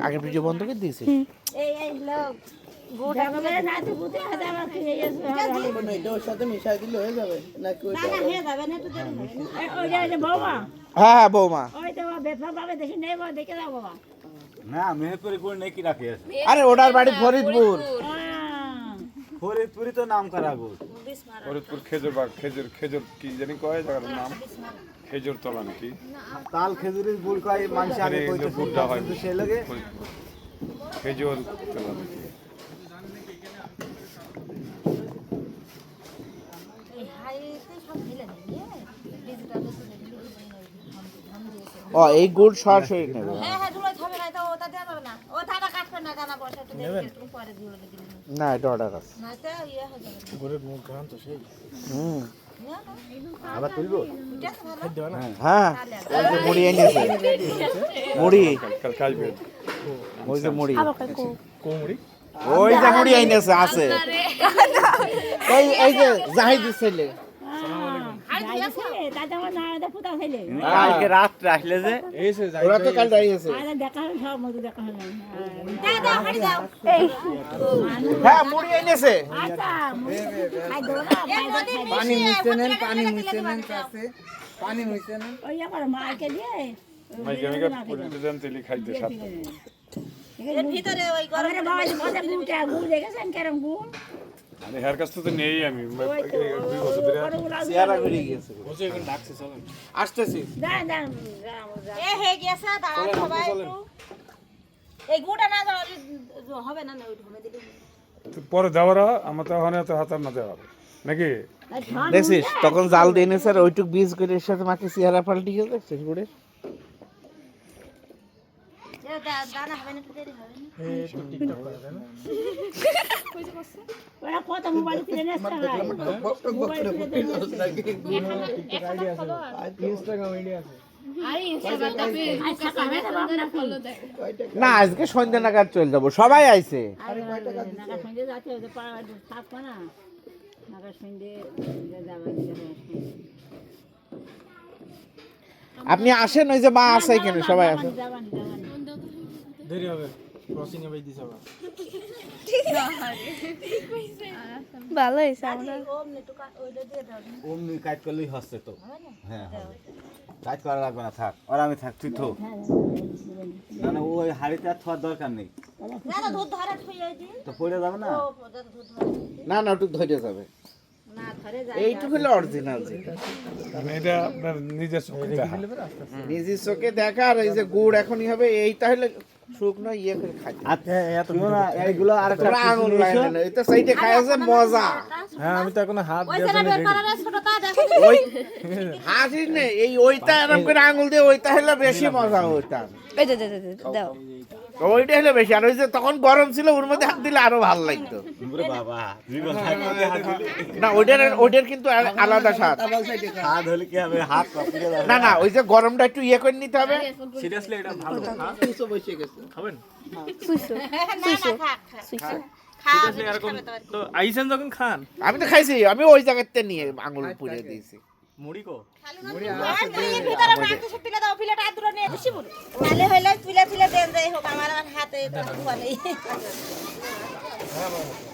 আগের ভিডিও বন্ধ করে দিয়েছে। এই লোক গোটা করে না তো বুঝে আদা বাকি ওর সাথে মিশাই দিলে হয়ে যাবে নাকি না না হয়ে যাবে না তো দেরি হবে ওই যে বৌমা হ্যাঁ হ্যাঁ বৌমা, ওই তো বেফা পাবে দেখি নেই বা দেখে যাও বাবা না মেহেরপুরে করে নাকি রাখি আছে আরে ওটার বাড়ি ফরিদপুর। ফরিদপুরি তো নাম করা গো ফরিদপুর খেজুর বাগ, খেজুর কি জানি কয় জায়গার নাম, খেজুর তলা নাকি। তাল খেজুরের গুড় কয় মানুষ আগে এই যে কইতো গুড়টা হয় সেই লাগে ফরিদপুর খেজুর তলা নাকি। এই হাইতে সব মিলে নিয়ে ডিজিটাল ও এই গুড় সরাসরি নেবে। হ্যাঁ হ্যাঁ ধুলো খাবে না তো ওটা দেওয়া যাবে না ও টাকা কাটবে না জানা পয়সা একটু দেখে একটু পরে ধুলো দিলে না এটা অর্ডার আছে। না তো ইয়ে হয়ে যাবে গরুর মুখ গান তো সেই হুম আবার তুলবো হ্যাঁ ওই যে মুড়ি এনেছে, মুড়ি কাল খাইবে ওই যে মুড়ি, কোমড়ি ওই যে মুড়ি এনেছে আছে এই এই যে জাহিদের ছেলে দাদা আমার না ফুটা ফেলে কালকে রাত আসলে যে এইছে যাই ওরা তো কাল দাঁড়িয়েছে। আরে দেখা হলো সব মতো দেখা হলো দাদা হাড়ি দাও এই হ্যাঁ মুড়ি এনেছে। আচ্ছা খাই দাও না পানি মিশে নেন চাষে পানি মিশে নেন ওই আমার মাকে দিয়ে মাইকে আমি পুরিতে দেন তেলি খাইতে সাথে। এর ভিতরে ওই ঘরে বাবা যে মজা গুটা গুড় দেখেছেন কেরম গুড় আরে হেয়ার কাছ তো নেই আমি 2 বছর ধরে চেহারা বেরিয়ে গেছে। বসে এখন ডাকছে চলেন আসতেছি। দাঁড়ান দাঁড়ান এ হে গেছে দাঁড়ান সবাই একটু এই গুটা না দাও হবে না না ওই ঢমে দিলে পরে দেওয়ারা আমার তো ওখানে তো হাতার না দেওয়ার নাকি। দেখছিস তখন জাল দিয়ে এনেছে আর ওইটুক বীজ করে এর সাথে মাকে চেহারা পাল্টি গেছে দেখছিস গুড়ে। দানা হবে না তো দেরি হবে না এই তো টিকটক করে দেন ওরা কত মোবাইল কিনে নেছে ভাই মোবাইল কিনে ইনস্টাগ্রাম আইডি আছে না আজকে সন্ধ্যা নাগাদ চলে যাবো, সবাই আইছে। নাগা সন্ধে যাচ্ছে ওদের পাড়া থাকবো না নাগা সন্ধে যাবে আপনি আসেন, ওই যে মা আছে এখানে সবাই আছে। যাবানি দেরি হবে ক্রসিং এ বাইদিছ আবার ভালো হয়েছে আমরা ওম নেটুকা ওইটা দিয়ে দাও অমনি কাজ করলেই হচ্ছে তো হ্যাঁ হবে কাজ করা লাগবে না থাক আর আমি থাক তুই থো মানে ওই হাড়িতে আর থাকার দরকার নেই না না দুধ ধরে থইয়ে দি তো পড়ে যাবে না ও দুধ ধরে না না ওটুক ধরে যাবে, না ধরে যায় এইটুকু হলো অরিজিনাল। মানে এটা আপনার নিজের চোখে দেখা। নিজের চোখে দেখা আর এই যে গুড় এখনই হবে এই তাহলে শুকনো ইয়ে করে খাইতে। আচ্ছা এত না এইগুলো আরেকটা তোরা আঙুল লাগে না, এটা সাইডে খায় আছে মজা। হ্যাঁ আমি তো এখন হাত ওই দিয়ে সেটা বের করার ছোটটা দেখো ওই হাসিস নে এই ওইটা এরকম করে আঙুল দিয়ে ওইটা হলো বেশি মজা ওইটা, এই দে দে দে দে, দাও ওইটা হলো বেশি। আর ওই যে তখন গরম ছিল ওর মধ্যে হাত দিলে আরো ভালো লাগতো। ওরে বাবা জীবন থাকতে হাত দিলে না ওইটার কিন্তু আলাদা স্বাদ। হাত হলে কি হবে হাত কাঁপিয়ে যাবে না না ওই যে গরমটা একটু ইয়ে করে নিতে হবে। সিরিয়াসলি এটা ভালো সুসো বসে গেছে খাবেন সুইসো না না খা খা সুইসো খা এরকম তো আইছেন যখন খান আমি তো খাইছি, আমি ওই জায়গাতে নিয়ে আঙুল পুড়িয়ে দিয়েছি। মুড়ি কো এর ভিতরে মাংস সব তুলে দাও প্লেট আর দুটো নিয়ে দিছি বলে তাহলে হইলে তুলে দেন যাই হোক আমার হাতে তো ধোয়া নেই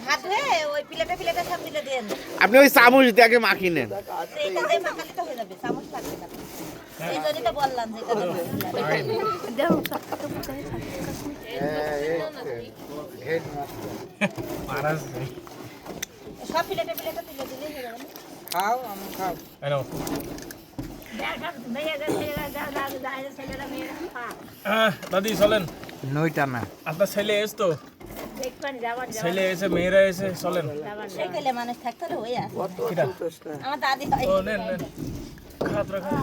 হাত ধুয়ে ওই প্লেটে সব তুলে দেন আপনি ওই চামচ দিয়ে আগে মাখি নেন। এইটা দিয়ে মাখালে তো হয়ে যাবে চামচ লাগবে না এই জন্যই তো বললাম যে এটা দাও সব প্লেটে তুলে দিলেই হয়ে যাবে খাও আমি খাও এনো দাদি চলেন নইটা না আপনার ছেলে এসে তো ছেলে এসে মেয়েরা এসে চলেন সেই পেলে মানুষ থাকতে হয়ে আসে আমার দাদি হয় ও নেন নেন খাত রাখা